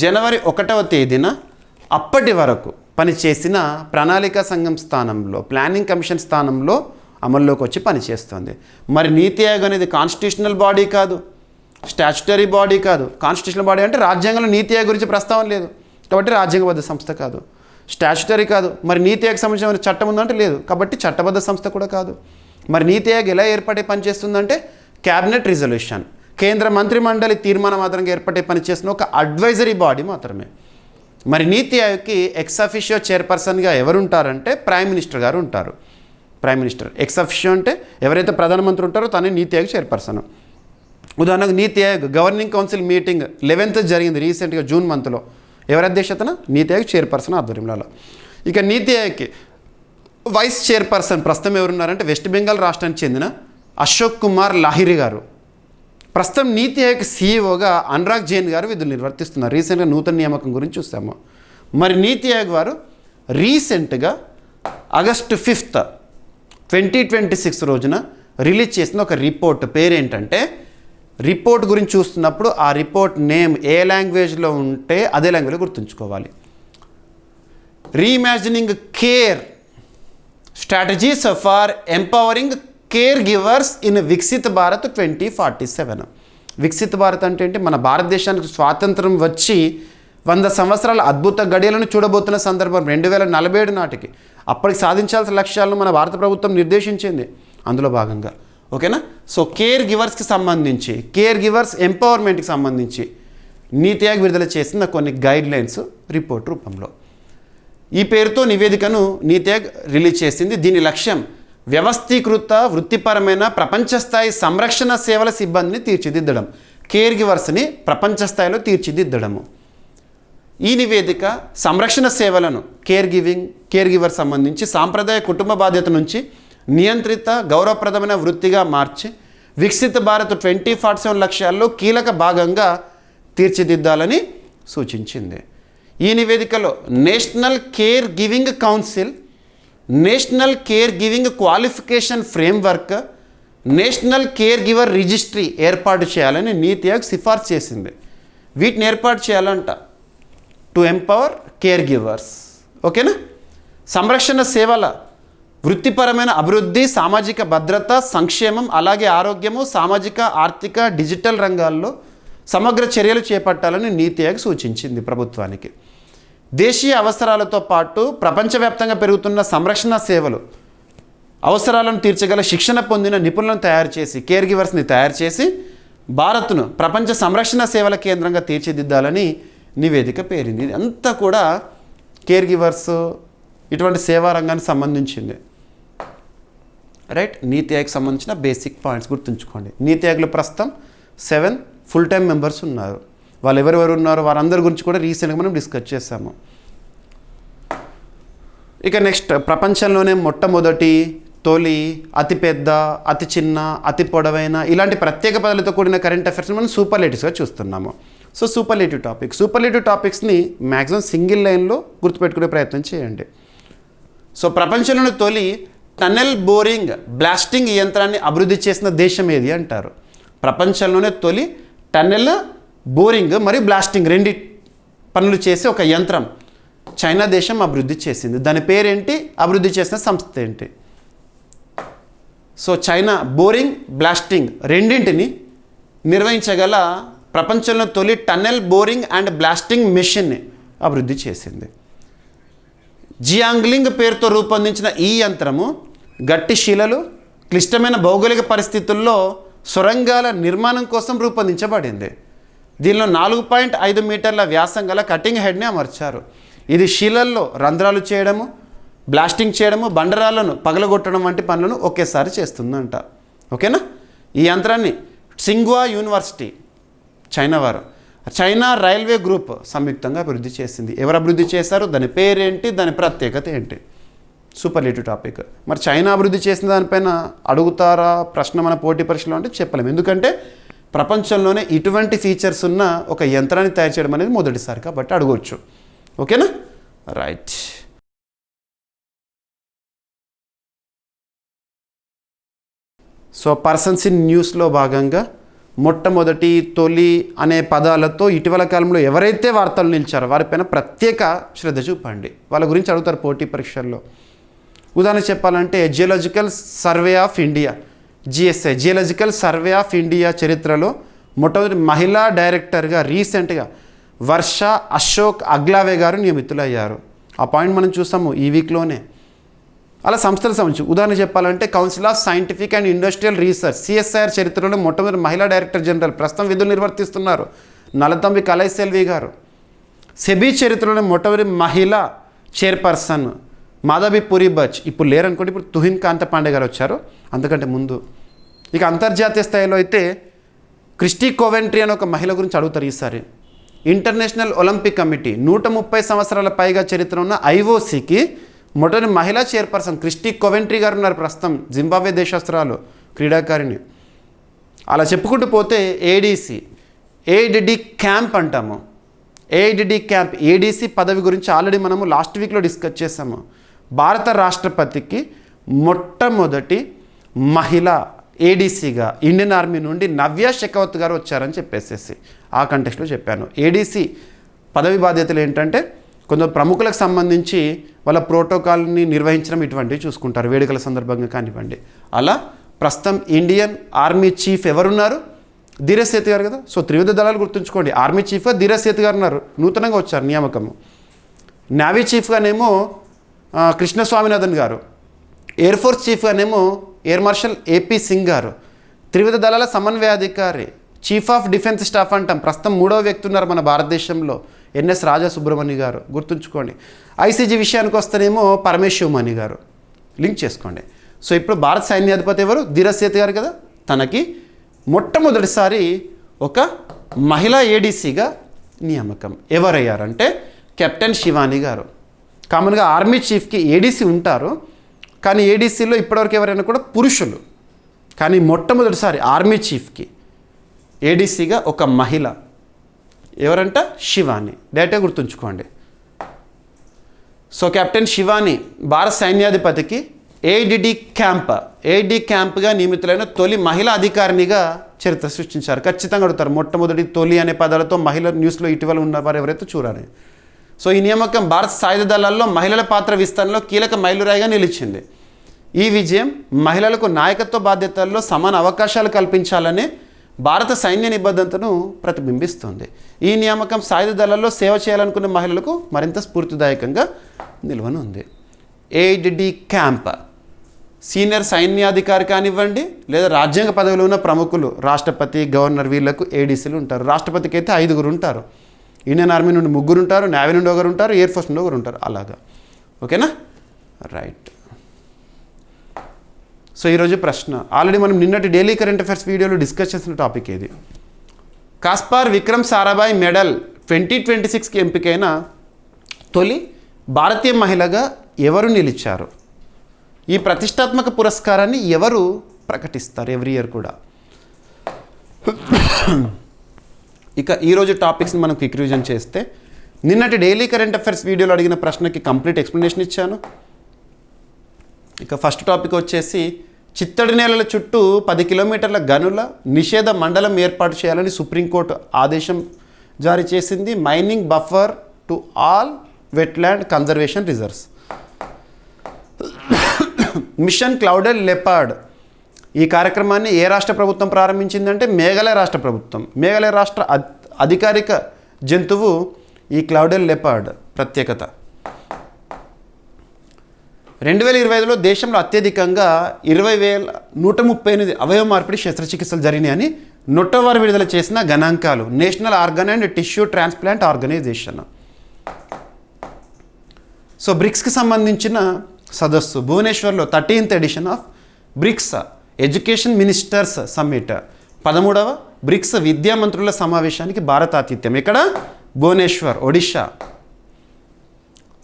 జనవరి 1వ తేదీన అప్పటి వరకు పనిచేసిన ప్రణాళిక సంఘం స్థానంలో, ప్లానింగ్ కమిషన్ స్థానంలో అమల్లోకి వచ్చి పనిచేస్తుంది. మరి నీతి ఆయోగ్ అనేది కాన్స్టిట్యూషనల్ బాడీ కాదు, స్టాచ్యుటరీ బాడీ కాదు. కాన్స్టిట్యూషనల్ బాడీ అంటే రాజ్యాంగంలో నీతి ఆయోగ్ గురించి ప్రస్తావన లేదు కాబట్టి రాజ్యాంగబద్ధ సంస్థ కాదు. స్టాచ్యుటరీ కాదు, మరి నీతి ఆయోగ్ సంబంధించిన చట్టం ఉందంటే లేదు కాబట్టి చట్టబద్ధ సంస్థ కూడా కాదు. మరి నీతి ఆయోగ్ ఎలా ఏర్పడే పనిచేస్తుందంటే క్యాబినెట్ రిజల్యూషన్, కేంద్ర మంత్రిమండలి తీర్మానం మాత్రంగా ఏర్పడే పనిచేస్తున్న ఒక అడ్వైజరీ బాడీ మాత్రమే. మరి నీతి ఆయోగ్కి ఎక్స్ అఫిషియో చైర్పర్సన్గా ఎవరు ఉంటారంటే ప్రైమ్ మినిస్టర్ గారు ఉంటారు. Prime minister. ఎక్స్ అఫిషియో అంటే ఎవరైతే ప్రధానమంత్రి ఉంటారో తనే నీతి ఆయోగ్ చైర్పర్సన్. ఉదాహరణకు నీతి Aayog governing council meeting 11th జరిగింది రీసెంట్గా జూన్ మంత్లో. ఎవరి అధ్యక్షతన? నీతి ఆయోగ్ చైర్పర్సన్ ఆధ్వర్యంలో. ఇక నీతి ఆయోగ్కి వైస్ చైర్పర్సన్ ప్రస్తుతం ఎవరున్నారంటే వెస్ట్ బెంగాల్ రాష్ట్రానికి చెందిన అశోక్ కుమార్ లాహిరి గారు. ప్రస్తుతం నీతి ఆయోగ్ సీఈఓగా అనురాగ్ జైన్ గారు విధులు నిర్వర్తిస్తున్నారు. రీసెంట్గా నూతన నియామకం గురించి చూసాము. మరి నీతి ఆయోగ్ వారు రీసెంట్గా ఆగస్టు 5, 2026 రోజున రిలీజ్ చేసిన ఒక రిపోర్ట్ పేరేంటంటే, రిపోర్ట్ గురించి చూస్తున్నప్పుడు ఆ రిపోర్ట్ నేమ్ ఏ లాంగ్వేజ్లో ఉంటే అదే లాంగ్వేజ్లో గుర్తుంచుకోవాలి. Reimagining care strategies for empowering care givers in Viksit Bharat 2047. Viksit Bharat అంటే ఏంటి? మన భారతదేశానికి స్వాతంత్రం వచ్చి 100 సంవత్సరాల అద్భుత గడియలను చూడబోతున్న సందర్భం 2047 నాటికి అప్పటికి సాధించాల్సిన లక్ష్యాలను మన భారత ప్రభుత్వం నిర్దేశించింది. అందులో భాగంగా ఓకేనా. సో కేర్ గివర్స్కి సంబంధించి, కేర్ గివర్స్ ఎంపవర్మెంట్కి సంబంధించి నీతి ఆయోగ్ విడుదల చేసిన కొన్ని గైడ్లైన్స్ రిపోర్ట్ రూపంలో ఈ పేరుతో నివేదికను నీతి ఆయోగ్ రిలీజ్ చేసింది. దీని లక్ష్యం వ్యవస్థీకృత వృత్తిపరమైన ప్రపంచ స్థాయి సంరక్షణ సేవల సిబ్బందిని తీర్చిదిద్దడం, కేర్ గివర్స్ని ప్రపంచ స్థాయిలో తీర్చిదిద్దడము. ఈ నివేదిక సంరక్షణ సేవలను కేర్ గివర్ సంబంధించి సాంప్రదాయ కుటుంబ బాధ్యత నుంచి నియంత్రిత గౌరవప్రదమైన వృత్తిగా మార్చి వికసిత భారత్ 2047 లక్ష్యాల్లో కీలక భాగంగా తీర్చిదిద్దాలని సూచించింది. ఈ నివేదికలో national care giving council, national care giving qualification framework, national care giver registry ఏర్పాటు చేయాలని నీతి ఆయోగ్ సిఫార్సు చేసింది. వీటిని ఏర్పాటు చేయాలంట టు ఎంపవర్ కేర్ గివర్స్. ఓకేనా. సంరక్షణ సేవల వృత్తిపరమైన అభివృద్ధి, సామాజిక భద్రత, సంక్షేమం, అలాగే ఆరోగ్యము, సామాజిక, ఆర్థిక, డిజిటల్ రంగాల్లో సమగ్ర చర్యలు చేపట్టాలని నీతి ఆయోగ్ సూచించింది ప్రభుత్వానికి. దేశీయ అవసరాలతో పాటు ప్రపంచవ్యాప్తంగా పెరుగుతున్న సంరక్షణ సేవలు అవసరాలను తీర్చగల శిక్షణ పొందిన నిపుణులను తయారు చేసి, కేర్ గివర్స్ని తయారు చేసి భారత్ను ప్రపంచ సంరక్షణ సేవల కేంద్రంగా తీర్చిదిద్దాలని నివేదిక పేరింది. ఇది అంతా కూడా కేర్ గివర్స్ ఇటువంటి సేవా రంగానికి సంబంధించింది. రైట్. నీతి ఆయోగ్ సంబంధించిన బేసిక్ పాయింట్స్ గుర్తుంచుకోండి. నీతి ఆయోగ్లో ప్రస్తుతం 7 ఫుల్ టైం మెంబర్స్ ఉన్నారు. వాళ్ళు ఎవరెవరు ఉన్నారో వారందరి గురించి కూడా రీసెంట్గా మనం డిస్కస్ చేసాము. ఇక నెక్స్ట్, ప్రపంచంలోనే మొట్టమొదటి, తొలి, అతిపెద్ద, అతి చిన్న, అతి పొడవైన ఇలాంటి ప్రత్యేక పదాలతో కూడిన కరెంట్ అఫైర్స్ని మనం సూపర్లేటివ్స్గా చూస్తున్నాము. సో సూపర్లేటివ్ టాపిక్స్ని మ్యాక్సిమం సింగిల్ లైన్లో గుర్తుపెట్టుకునే ప్రయత్నం చేయండి. సో ప్రపంచంలోని తొలి టన్నెల్ బోరింగ్ బ్లాస్టింగ్ యంత్రాన్ని అభివృద్ధి చేసిన దేశం ఏది అంటారు? ప్రపంచంలోనే తొలి టన్నెల్ బోరింగ్ మరియు బ్లాస్టింగ్ రెండు పనులు చేసి ఒక యంత్రం చైనా దేశం అభివృద్ధి చేసింది. దాని పేరేంటి? అభివృద్ధి చేసిన సంస్థ ఏంటి? సో చైనా బోరింగ్, బ్లాస్టింగ్ రెండింటిని నిర్వహించగల ప్రపంచంలో తొలి టన్నెల్ బోరింగ్ అండ్ బ్లాస్టింగ్ మెషిన్ని అభివృద్ధి చేసింది. జియాంగ్లింగ్ పేరుతో రూపొందించిన ఈ యంత్రము గట్టి శిలలు, క్లిష్టమైన భౌగోళిక పరిస్థితుల్లో సొరంగాల నిర్మాణం కోసం రూపొందించబడింది. దీనిలో 4.5 మీటర్ల వ్యాసం గల కటింగ్ హెడ్ని అమర్చారు. ఇది శిలల్లో రంధ్రాలు చేయడము, బ్లాస్టింగ్ చేయడము, బండరాలను పగలగొట్టడం వంటి పనులను ఒకేసారి చేస్తుందంట. ఓకేనా. ఈ యంత్రాన్ని సింగ్వా యూనివర్సిటీ, చైనా వారు, చైనా రైల్వే గ్రూప్ సంయుక్తంగా అభివృద్ధి చేసింది. ఎవరు అభివృద్ధి చేశారు? దాని పేరేంటి? దాని ప్రత్యేకత ఏంటి? Superlative topic. మరి చైనా అభివృద్ధి చేసిన దానిపైన అడుగుతారా ప్రశ్న మన పోటీ పరీక్షలో అంటే చెప్పలేము. ఎందుకంటే ప్రపంచంలోనే ఇటువంటి ఫీచర్స్ ఉన్న ఒక యంత్రాన్ని తయారు చేయడం అనేది మొదటిసారి కాబట్టి అడగవచ్చు. ఓకేనా. రైట్. సో పర్సన్స్ ఇన్ న్యూస్లో భాగంగా మొట్టమొదటి, తొలి అనే పదాలతో ఇటీవల కాలంలో ఎవరైతే వార్తలు నిలిచారో వారిపైన ప్రత్యేక శ్రద్ధ చూపండి. వాళ్ళ గురించి అడుగుతారు పోటీ పరీక్షల్లో. ఉదాహరణ చెప్పాలంటే geological survey of India, GSI, geological survey of India చరిత్రలో మొట్టమొదటి మహిళా డైరెక్టర్గా రీసెంట్గా వర్ష అశోక్ అగ్లావే గారు నియమితులయ్యారు. ఆ పాయింట్ మనం చూసాము ఈ వీక్లోనే. అలా సంస్థలకు సంబంధించి ఉదాహరణ చెప్పాలంటే council of scientific and industrial research, CSIR చరిత్రలో మొట్టమొదటి మహిళా డైరెక్టర్ జనరల్ ప్రస్తుతం విధులు నిర్వర్తిస్తున్నారు నలతంబి కలైసెల్వి గారు. సెబీ చరిత్రలో మొట్టమొదటి మహిళా చైర్పర్సన్ మాధవి పూరి బచ్, ఇప్పుడు లేరనుకోండి, ఇప్పుడు తుహిన్ కాంత పాండే గారు వచ్చారు అంతకంటే ముందు. ఇక అంతర్జాతీయ స్థాయిలో అయితే క్రిస్టీ కోవెంట్రీ అని ఒక మహిళ గురించి అడుగుతారు ఈసారి. ఇంటర్నేషనల్ ఒలింపిక్ కమిటీ 130 సంవత్సరాల పైగా చరిత్ర ఉన్న ఐఓసికి మొదటి మహిళా చైర్పర్సన్ క్రిస్టీ కొవెంట్రీ గారు ఉన్నారు. ప్రస్తుతం జింబాబ్వే దేశస్తురాలు క్రీడాకారిణి. అలా చెప్పుకుంటూ పోతే ఏడీసీ ఎయిడ్ డి క్యాంప్ అంటాము. ఎయిడ్ డి క్యాంప్ ఏడీసీ పదవి గురించి ఆల్రెడీ మనము లాస్ట్ వీక్లో డిస్కస్ చేసాము. భారత రాష్ట్రపతికి మొట్టమొదటి మహిళ ఏడీసీగా ఇండియన్ ఆర్మీ నుండి నవ్య షెకావత్ గారు వచ్చారని చెప్పేసేసి ఆ కంటెక్స్ట్లో చెప్పాను. ఏడీసీ పదవి బాధ్యతలు ఏంటంటే కొందరు ప్రముఖులకు సంబంధించి వాళ్ళ ప్రోటోకాల్ని నిర్వహించడం ఇటువంటివి చూసుకుంటారు, వేడుకల సందర్భంగా కానివ్వండి. అలా ప్రస్తుతం ఇండియన్ ఆర్మీ చీఫ్ ఎవరున్నారు? ధీరజ్ సేత్ గారు కదా. సో త్రివిధ దళాలు గుర్తుంచుకోండి. ఆర్మీ చీఫ్గా ధీరజ్ సేత్ గారు ఉన్నారు, నూతనంగా వచ్చారు నియామకము. నేవీ చీఫ్గానేమో కృష్ణ స్వామినాథన్ గారు, ఎయిర్ ఫోర్స్ చీఫ్గానేమో ఎయిర్ మార్షల్ ఏపీ సింగ్ గారు, త్రివిధ దళాల సమన్వయాధికారి చీఫ్ ఆఫ్ డిఫెన్స్ స్టాఫ్ అంటాం, ప్రస్తుతం 3వ వ్యక్తి ఉన్నారు మన భారతదేశంలో, ఎన్ఎస్ రాజా సుబ్రహ్మణ్య గారు, గుర్తుంచుకోండి. ఐసీజీ విషయానికి వస్తేనేమో పరమేశ్వరమణి గారు, లింక్ చేసుకోండి. సో ఇప్పుడు భారత సైన్యాధిపతి ఎవరు? ధీరజ్ సేత్ గారు కదా. తనకి మొట్టమొదటిసారి ఒక మహిళా ఏడీసీగా నియామకం ఎవరయ్యారంటే కెప్టెన్ శివాని గారు. కామన్గా ఆర్మీ చీఫ్కి ఏడీసీ ఉంటారు, కానీ ఏడీసీలో ఇప్పటివరకు ఎవరైనా కూడా పురుషులు. కానీ మొట్టమొదటిసారి ఆర్మీ చీఫ్కి ఏడీసీగా ఒక మహిళ ఎవరంట? శివాని. డేటా గుర్తుంచుకోండి. సో కెప్టెన్ శివాని భారత సైన్యాధిపతికి ఏడిడి క్యాంప్గా నియమితులైన తొలి మహిళా అధికారినిగా చరిత్ర సృష్టించారు. ఖచ్చితంగా అడుగుతారు మొట్టమొదటి తొలి అనే పదాలతో మహిళ న్యూస్లో ఇటీవల ఉన్నవారు ఎవరైతే చూడాలి. సో ఈ నియామకం భారత సాయుధ దళాల్లో మహిళల పాత్ర విస్తరణలో కీలక మైలురాయిగా నిలిచింది. ఈ విజయం మహిళలకు నాయకత్వ బాధ్యతల్లో సమాన అవకాశాలు కల్పించాలనే భారత సైన్య నిబద్ధతను ప్రతిబింబిస్తుంది. ఈ నియామకం సాయుధ దళాల్లో సేవ చేయాలనుకునే మహిళలకు మరింత స్ఫూర్తిదాయకంగా నిల్వనుంది. ఎయిడ్ డి క్యాంప్ సీనియర్ సైన్యాధికారి కానివ్వండి లేదా రాజ్యాంగ పదవిలో ఉన్న ప్రముఖులు, రాష్ట్రపతి, గవర్నర్, వీళ్లకు ఏడీసీలు ఉంటారు. రాష్ట్రపతికి అయితే 5 ఉంటారు. ఇండియన్ ఆర్మీ నుండి 3 ఉంటారు, నేవీ నుండి 1 ఉంటారు, ఎయిర్ ఫోర్స్ నుండి 1 ఉంటారు. అలాగా ఓకేనా? రైట్. సో ఈరోజు ప్రశ్న ఆల్రెడీ మనం నిన్నటి డైలీ కరెంట్ అఫైర్స్ వీడియోలో డిస్కస్ చేసిన టాపిక్ ఇది. కాస్పార్ విక్రమ్ సారాభాయ్ మెడల్ 2026కి ఎంపికైన తొలి భారతీయ మహిళగా ఎవరు నిలిచారు? ఈ ప్రతిష్టాత్మక పురస్కారాన్ని ఎవరు ప్రకటిస్తారు ఎవ్రీ ఇయర్ కూడా? ఇక ఈరోజు టాపిక్స్ని మనం క్విక్ రివిజన్ చేస్తే నిన్నటి డైలీ కరెంట్ అఫైర్స్ వీడియోలో అడిగిన ప్రశ్నకి కంప్లీట్ ఎక్స్ప్లెనేషన్ ఇచ్చాను. ఇక ఫస్ట్ టాపిక్ వచ్చేసి చిత్తడి నేలల చుట్టూ 10 కిలోమీటర్ల గనుల నిషేధ మండలం ఏర్పాటు చేయాలని సుప్రీంకోర్టు ఆదేశం జారీ చేసింది. Mining buffer to all wetland conservation reserves. Mission clouded leopard ఈ కార్యక్రమాన్ని ఏ రాష్ట్ర ప్రభుత్వం ప్రారంభించిందంటే మేఘాలయ రాష్ట్ర ప్రభుత్వం. మేఘాలయ రాష్ట్ర అధికారిక జంతువు ఈ క్లౌడెడ్ లెపర్డ్. ప్రత్యేకత 2025లో దేశంలో అత్యధికంగా 20,138 అవయవ మార్పిడి శస్త్రచికిత్సలు జరిగినాయని నొట్టవారు విడుదల చేసిన గణాంకాలు national organ and tissue transplant organisation. So బ్రిక్స్కి సంబంధించిన సదస్సు భువనేశ్వర్లో 13th edition of BRICS education ministers summit 13వ బ్రిక్స్ విద్యామంత్రుల సమావేశానికి భారత ఆతిథ్యం. ఇక్కడ భువనేశ్వర్, ఒడిషా.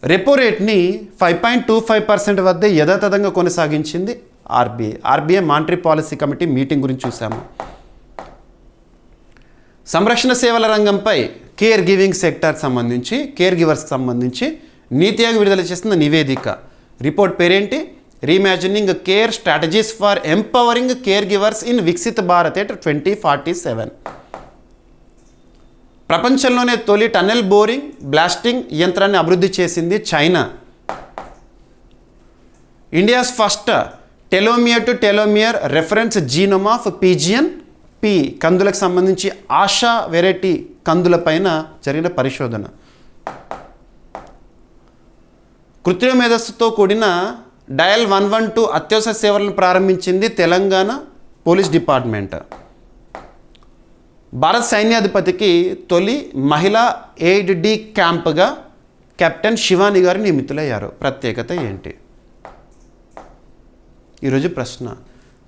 రెపో రేట్ని 5.25% వద్ద యథాతథంగా కొనసాగించింది RBI monetary policy committee meeting గురించి చూసాము. సంరక్షణ సేవల రంగంపై కేర్ గివర్స్ సంబంధించి నీతి ఆయోగ్ విడుదల చేసిన నివేదిక. రిపోర్ట్ పేరేంటి? Reimagining care strategies for empowering care givers in Viksit Bharat at 2047. ప్రపంచంలోనే తొలి టన్నెల్ బోరింగ్ బ్లాస్టింగ్ యంత్రాన్ని అభివృద్ధి చేసింది China. India's first telomere to telomere reference genome of pigeon pea కందులకు సంబంధించి ఆశా వెరైటీ కందుల పైన జరిగిన పరిశోధన. కృత్రిమ మేధస్సుతో కూడిన డయల్ 112 అత్యవసర సేవలను ప్రారంభించింది తెలంగాణ పోలీస్ డిపార్ట్మెంట్. భారత సైన్యాధిపతికి తొలి మహిళా ఎయిడ్ డి క్యాంప్గా కెప్టెన్ శివాని గారు నియమితులయ్యారు. ప్రత్యేకత ఏంటి? ఈరోజు ప్రశ్న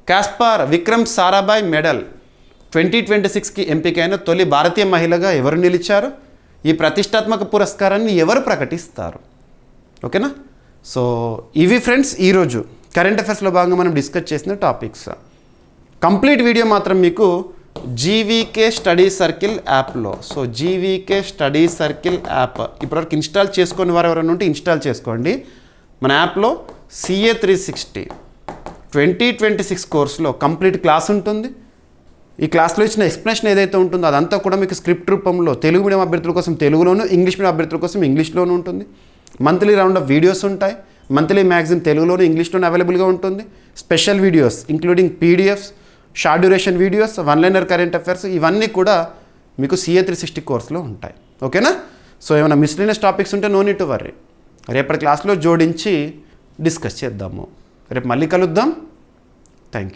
కాస్పార్ విక్రమ్ సారాభాయ్ మెడల్ 2026కి ఎంపికైన తొలి భారతీయ మహిళగా ఎవరు నిలిచారు? ఈ ప్రతిష్టాత్మక పురస్కారాన్ని ఎవరు ప్రకటిస్తారు? ఓకేనా? సో ఇవి ఫ్రెండ్స్ ఈరోజు కరెంట్ అఫైర్స్లో భాగంగా మనం డిస్కస్ చేసిన టాపిక్స్. కంప్లీట్ వీడియో మాత్రం మీకు జీవీకే స్టడీ సర్కిల్ యాప్లో, so GVK study circle app ఇప్పటివరకు ఇన్స్టాల్ చేసుకొని వారు ఎవరైనా ఉంటే ఇన్స్టాల్ చేసుకోండి. మన యాప్లో CA 360 2026 కోర్సులో కంప్లీట్ క్లాస్ ఉంటుంది. ఈ క్లాస్లో ఇచ్చిన ఎక్స్ప్లెనేషన్ ఏదైతే ఉంటుందో అదంతా కూడా మీకు స్క్రిప్ట్ రూపంలో తెలుగు మీడియం అభ్యర్థుల కోసం తెలుగులోను, ఇంగ్లీష్ మీడియం అభ్యర్థుల కోసం ఇంగ్లీష్లోనూ ఉంటుంది. మంత్లీ రౌండ్ ఆఫ్ వీడియోస్ ఉంటాయి. మంత్లీ మ్యాగజైన్ తెలుగులోను ఇంగ్లీష్లోనూ అవైలబుల్గా ఉంటుంది. Special videos including PDFs, short duration videos, one liner current affairs ఇవన్నీ కూడా మీకు CA 360 కోర్సులో ఉంటాయి. ఓకేనా? సో ఏమైనా మిస్లీనియస్ టాపిక్స్ ఉంటే నో నీడ్ టు వర్రీ, రేపటి క్లాస్లో జోడించి డిస్కస్ చేద్దాము. రేపు మళ్ళీ కలుద్దాం. Thank you.